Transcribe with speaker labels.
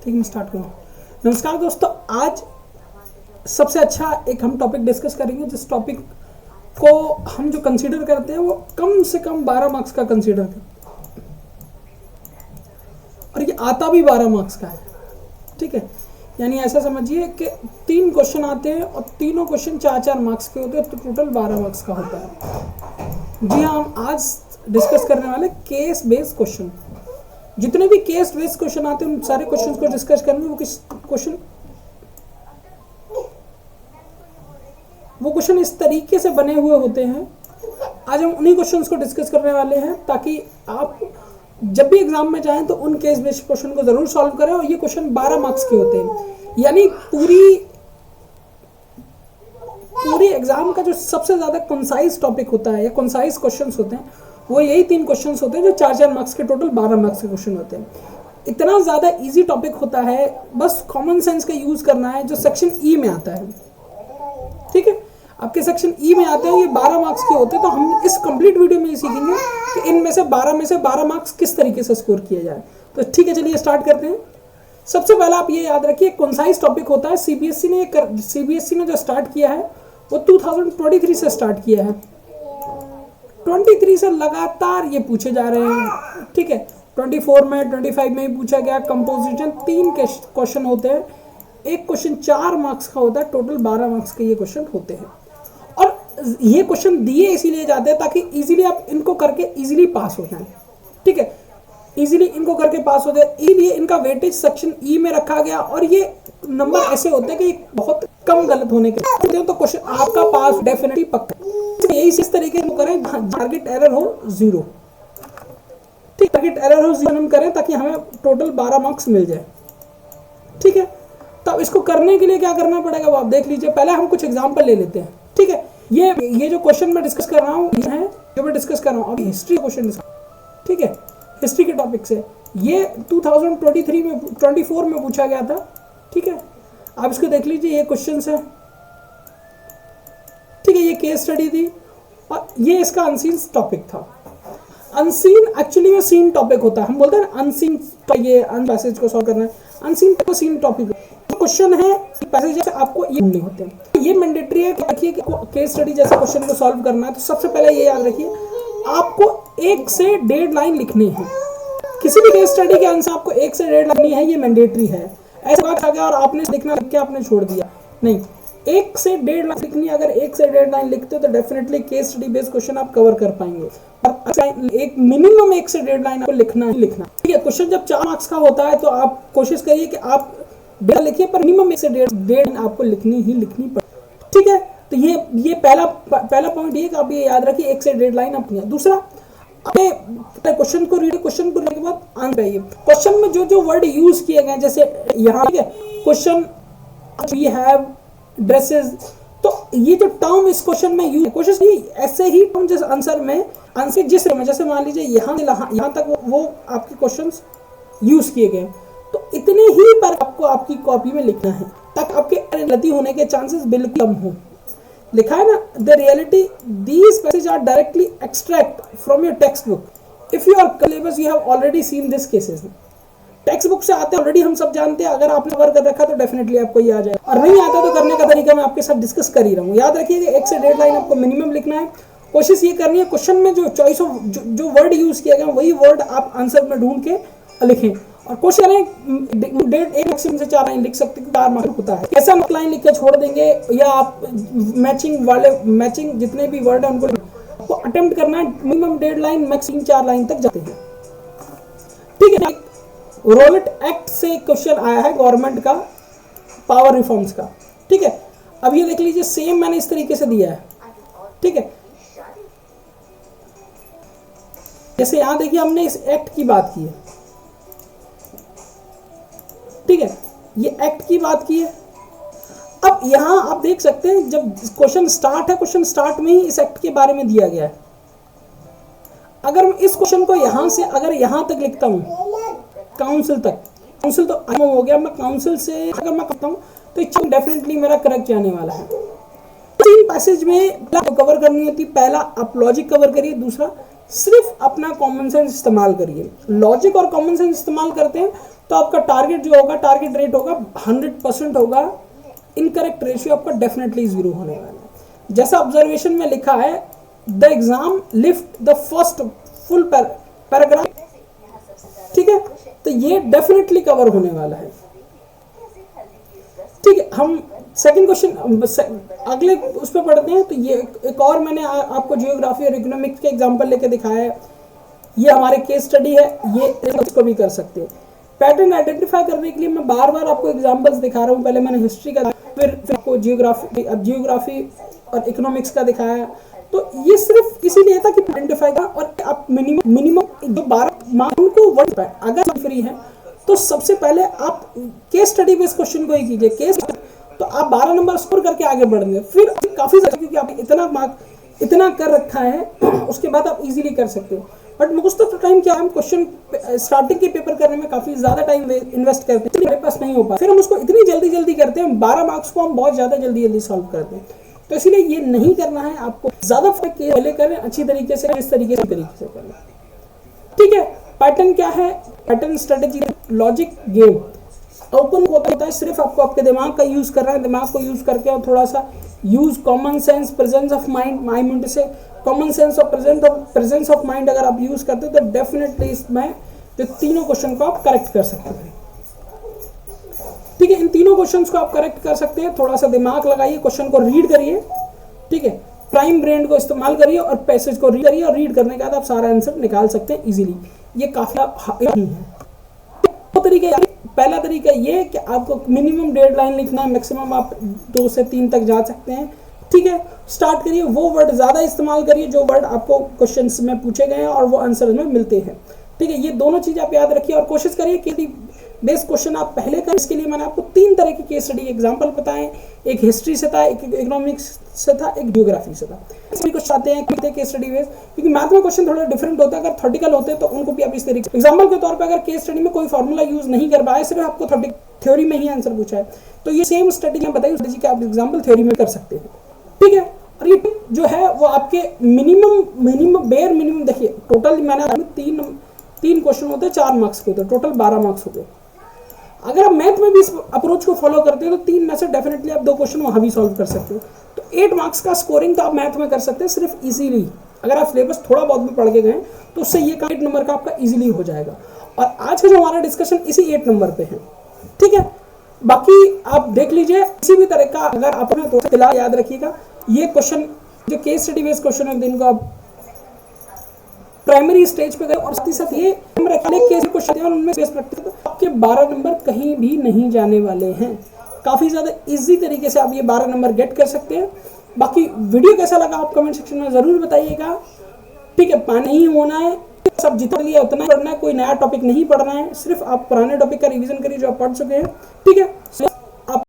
Speaker 1: ठीक, मैं स्टार्ट करूँ। नमस्कार दोस्तों, आज सबसे अच्छा एक हम टॉपिक डिस्कस करेंगे जिस टॉपिक को हम जो कंसीडर करते हैं वो कम से कम 12 मार्क्स का कंसीडर करते हैं और ये आता भी 12 मार्क्स का है। ठीक है, यानी ऐसा समझिए कि 3 क्वेश्चन आते हैं और तीनों क्वेश्चन 4-4 मार्क्स के होते हैं, तो टोटल 12 मार्क्स का होता है। जी हाँ, हम आज डिस्कस करने वाले केस बेस्ड क्वेश्चन। जितने भी केस बेस्ड क्वेश्चन आते हैं उन सारे क्वेश्चंस को डिस्कस करेंगे। वो क्वेश्चन इस तरीके से बने हुए होते हैं। आज हम उन्हीं क्वेश्चंस को डिस्कस करने वाले हैं ताकि आप जब भी एग्जाम में जाएं तो उन केस बेस्ड क्वेश्चन को जरूर सॉल्व करें। और ये क्वेश्चन 12 मार्क्स के होते हैं, यानी पूरी एग्जाम का जो सबसे ज्यादा कंसाइज टॉपिक होता है या कंसाइज क्वेश्चंस होते हैं वो यही 3 क्वेश्चंस होते हैं जो 4-4 मार्क्स के, टोटल 12 मार्क्स के क्वेश्चन होते हैं। इतना ज़्यादा इजी टॉपिक होता है, बस कॉमन सेंस का यूज़ करना है, जो सेक्शन ई में आता है। ठीक है, आपके सेक्शन ई में आते हैं, ये 12 मार्क्स के होते हैं। तो हम इस कंप्लीट वीडियो में ये सीखेंगे कि इनमें से 12 मार्क्स किस तरीके से स्कोर किया जाए। तो ठीक है, चलिए स्टार्ट करते हैं। सबसे पहला आप ये याद रखिए, कंसाइज टॉपिक होता है। सीबीएसई ने जो स्टार्ट किया है वो 2023 से स्टार्ट किया है। 23 से लगातार ये पूछे जा रहे हैं। ठीक है, 24 में 25 में ही पूछा गया। कंपोजिशन 3 क्वेश्चन होते हैं, एक क्वेश्चन 4 मार्क्स का होता है, टोटल 12 मार्क्स के ये क्वेश्चन होते हैं। और ये क्वेश्चन दिए इसीलिए जाते हैं ताकि इजीली आप इनको करके इजीली पास हो जाएं। ठीक है, इजीली इनको करके पास हो जाए, इसलिए इनका वेटेज सेक्शन ई में रखा गया। और ये नंबर ऐसे होते हैं कि बहुत कम गलत होने के तो क्वेश्चन आपका पास डेफिनेटली पक्का। यही इस तरीके से करें, टारगेट एरर हो 0। ठीक, टारगेट एरर हो 0 हम करें ताकि हमें टोटल 12 मार्क्स मिल जाए। ठीक है, तो इसको करने के लिए क्या करना पड़ेगा वो आप देख लीजिए। पहले हम कुछ एग्जांपल ले लेते हैं। ठीक है, ये जो क्वेश्चन मैं डिस्कस कर रहा हूँ अभी हिस्ट्री क्वेश्चन। ठीक है, हिस्ट्री के टॉपिक से ये 2024 में पूछा गया था। ठीक है, आप इसको देख लीजिए, ये क्वेश्चन है। ठीक है, ये केस स्टडी थी और ये इसका अनसीन टॉपिक था। अनसीन एक्चुअली में सीन टॉपिक होता है। हम बोलते हैं अनसीन, ये पैसेज को सॉल्व करना है। अनसीन को सीन टॉपिक क्वेश्चन है, पैसेज जैसे आपको ये ढूंढने होते हैं। ये मैंडेटरी है कि देखिए कि केस स्टडी जैसे क्वेश्चन को सॉल्व करना है तो सबसे पहले ये याद रखिए, आपको 1 से 1.5 लाइन लिखनी है। किसी भी केस स्टडी के आंसर आपको 1 से 1.5 लाइन लिखनी है, ये मैंडेटरी है। ऐसा बात आ गया और आपने लिखना लिख के आपने छोड़ दिया, नहीं। 1 से 1.5 लाइन लिखनी है। अगर 1 से 1.5 लाइन लिखते हो तो definitely case study based question आप कवर कर पाएंगे। और एक मिनिमम 1 से 1.5 लाइन आपको लिखना ही लिखना। ठीक है, क्वेश्चन जब 4 मार्क्स का होता है तो आप कोशिश करिए कि आप 1.5 लिखिए, पर मिनिमम 1 से 1.5 आपको लिखनी ही लिखनी पड़े। ठीक है, तो ये पहला पॉइंट ये कि आप ये याद रखिए 1 से 1.5 लाइन अपनी। दूसरा, क्वेश्चन को रीड करने के बाद आंसर है। क्वेश्चन में जो वर्ड यूज किए गए, जैसे यहाँ क्वेश्चन वी हैव ड्रेसेस, तो ये जो टर्म इस क्वेश्चन में यूज, कोशिश की ऐसे ही टर्म जिस आंसर में जिस में, जैसे मान लीजिए यहाँ तक वो आपके क्वेश्चंस यूज किए गए, तो इतने ही पर आपको आपकी कॉपी में लिखना है ताकि आपके गलती होने के चांसेस बिल्कुल कम हो। लिखा है ना, the reality these passage are directly extract from your textbook if you are syllabus you have already seen this cases. Textbook से आते ऑलरेडी हम सब जानते हैं। अगर आपने कवर कर रखा तो डेफिनेटली आपको ये आ जाए, और नहीं आता तो करने का तरीका मैं आपके साथ डिस्कस कर ही रहा हूँ। याद रखिए 1 से 1.5 लाइन आपको मिनिमम लिखना है। कोशिश ये करनी है क्वेश्चन में जो चॉइस ऑफ जो वर्ड यूज किया गया वही वर्ड आप आंसर में ढूंढ के लिखें। और कोशिश करें 1 मैक्सिमम से 4 लाइन लिख सकते हैं, 4 मार्क्स होता है। ऐसा मत लाइन लिख के छोड़ देंगे, या आप मैचिंग जितने भी वर्ड है उनको अटेम्प्ट करना है। मिनिमम 1.5 लाइन, मैक्सिमम 4 लाइन तक जाते हैं। ठीक है, रोलेट एक्ट से क्वेश्चन आया है गवर्नमेंट का, पावर रिफॉर्म्स का। ठीक है, अब ये देख लीजिए, सेम मैंने इस तरीके से दिया है। ठीक है, जैसे यहां देखिए हमने इस एक्ट की बात की है। ठीक है, ये एक्ट की बात की है। अब यहां आप देख सकते हैं जब क्वेश्चन स्टार्ट है, क्वेश्चन स्टार्ट में ही इस एक्ट के बारे में दिया गया है। अगर मैं इस क्वेश्चन को यहां से अगर यहां तक लिखता हूं, काउंसिल तक, काउंसिल तो हो गया, मैं काउंसिल से अगर मैं करता हूं तो डेफिनेटली मेरा करेक्ट जाने वाला है। 3 पैसेज में कवर करनी होती। पहला आप लॉजिक कवर करिए, दूसरा सिर्फ अपना कॉमन सेंस इस्तेमाल करिए। लॉजिक और कॉमन सेंस इस्तेमाल करते हैं तो आपका टारगेट जो होगा, टारगेट रेट होगा 100% होगा, इनकरेक्ट रेशियो आपका डेफिनेटली 0 होने वाला है। जैसा ऑब्जर्वेशन में लिखा है, the exam lift the first full paragraph, ठीक है, तो ये डेफिनेटली कवर होने वाला है। ठीक है, हम सेकंड क्वेश्चन अगले उस पर पढ़ते हैं। तो ये एक और मैंने आपको जियोग्राफी और इकोनॉमिक्स के एग्जांपल लेके दिखाया है, ये हमारे केस स्टडी है, ये इसको भी कर सकते हैं। पैटर्न आइडेंटिफाई करने के लिए मैं बार बार आपको एग्जांपल्स दिखा रहा हूँ। पहले मैंने हिस्ट्री का, फिर आपको जियोग्राफी और इकोनॉमिक्स का दिखाया। तो ये सिर्फ इसीलिए था कि आइडेंटिफाई का, और आप मिनिमम जो 12 मार्क को वर्ड अगर फ्री है तो सबसे पहले आप केस स्टडी बेस्ड क्वेश्चन को ही कीजिए। केस तो आप 12 नंबर स्कोर करके आगे बढ़ेंगे, फिर काफी ज्यादा, क्योंकि आपने इतना मार्क इतना कर रखा है उसके बाद आप इजीली कर सकते हो। But most of the time क्या, हम क्वेश्चन स्टार्टिंग के पेपर करने में काफी ज्यादा टाइम इन्वेस्ट करते हैं, हमारे पास नहीं हो पाता, फिर हम उसको इतनी जल्दी करते हैं, 12 मार्क्स को हम बहुत ज्यादा जल्दी सॉल्व करते हैं। तो इसलिए ये नहीं करना है आपको, ज्यादा पहले करें, अच्छी तरीके से, इस तरीके से करें। ठीक है, पैटर्न क्या है, pattern strategy, logic, game. Open होता है, सिर्फ आपको आपके दिमाग का यूज करना है, दिमाग को यूज करके और थोड़ा सा use common sense, presence of mind से कॉमन सेंस और प्रेजेंस ऑफ माइंड अगर आप यूज करते हो तो डेफिनेटली इसमें जो तीनों क्वेश्चन को आप करेक्ट कर सकते हैं। ठीक है, इन तीनों क्वेश्चंस को आप करेक्ट कर सकते हैं। थोड़ा सा दिमाग लगाइए, क्वेश्चन को रीड करिए, ठीक है, प्राइम ब्रेन को इस्तेमाल करिए और पैसेज को रीड करिए, और रीड करने के बाद आप सारा आंसर निकाल सकते हैं इजीली। ये काफी है। दो तरीके, पहला तरीका ये कि आपको मिनिमम 1.5 लाइन लिखना है, मैक्सिमम आप 2 से 3 तक जा सकते हैं। ठीक है, स्टार्ट करिए, वो वर्ड ज्यादा इस्तेमाल करिए जो वर्ड आपको क्वेश्चंस में पूछे गए हैं और वो आंसर में मिलते हैं। ठीक है, ये दोनों चीज आप याद रखिए और कोशिश करिए कि बेस्ड क्वेश्चन आप पहले करें। इसके लिए मैंने आपको 3 तरह की केस स्टडी एग्जांपल बताएं, एक हिस्ट्री से था, एक इकोनॉमिक्स से था, एक जियोग्राफी से था। सभी कुछ चाहते हैं कि केस स्टडी बेस्ड, क्योंकि मैथ में क्वेश्चन थोड़ा डिफरेंट होता है, अगर थ्योरेटिकल होते हैं तो उनको भी आप इस तरीके से एग्जांपल के तौर पे अगर केस स्टडी में कोई फार्मूला यूज नहीं कर पाए, सिर्फ आपको थ्योरी में ही आंसर पूछा है, तो ये सेम स्ट्रेटजी बताइए, उस स्ट्रेटजी का आप एग्जांपल थ्योरी में कर सकते हैं। ठीक है, और ये जो है वो आपके मिनिमम देखिए, टोटल मैंने तीन क्वेश्चन होते हैं, 4 मार्क्स के होते हैं, टोटल 12 मार्क्स हो गए। अगर आप मैथ में भी इस अप्रोच को फॉलो करते हो तो 3 में से डेफिनेटली आप 2 क्वेश्चन वहां भी सॉल्व कर सकते हो। तो 8 मार्क्स का स्कोरिंग तो आप मैथ में कर सकते हैं सिर्फ इजीली, अगर आप सिलेबस थोड़ा बहुत भी पढ़ के गए तो उससे ये 8 नंबर का आपका इजीली हो जाएगा। और आज का जो हमारा डिस्कशन इसी 8 नंबर पे है। ठीक है, बाकी आप देख लीजिए, किसी भी तरह का अगर आपने तो फिलहाल याद रखिएगा, ये क्वेश्चन जो केस स्टडी बेस्ड क्वेश्चन है, जिनको आप प्राइमरी स्टेज पे गए और साथ ही साथ ये केस क्वेश्चन और उनमें बेस प्रैक्टिस, आपके 12 नंबर कहीं भी नहीं जाने वाले हैं। काफी ज्यादा इजी तरीके से आप ये 12 नंबर गेट कर सकते हैं। बाकी वीडियो कैसा लगा आप कमेंट सेक्शन में जरूर बताइएगा। ठीक है, पानी नहीं होना है, सब जितना लिया उतना ही पढ़ना है, कोई नया टॉपिक नहीं पढ़ना है, सिर्फ आप पुराने टॉपिक का रिवीजन करिए जो आप पढ़ चुके हैं। ठीक है।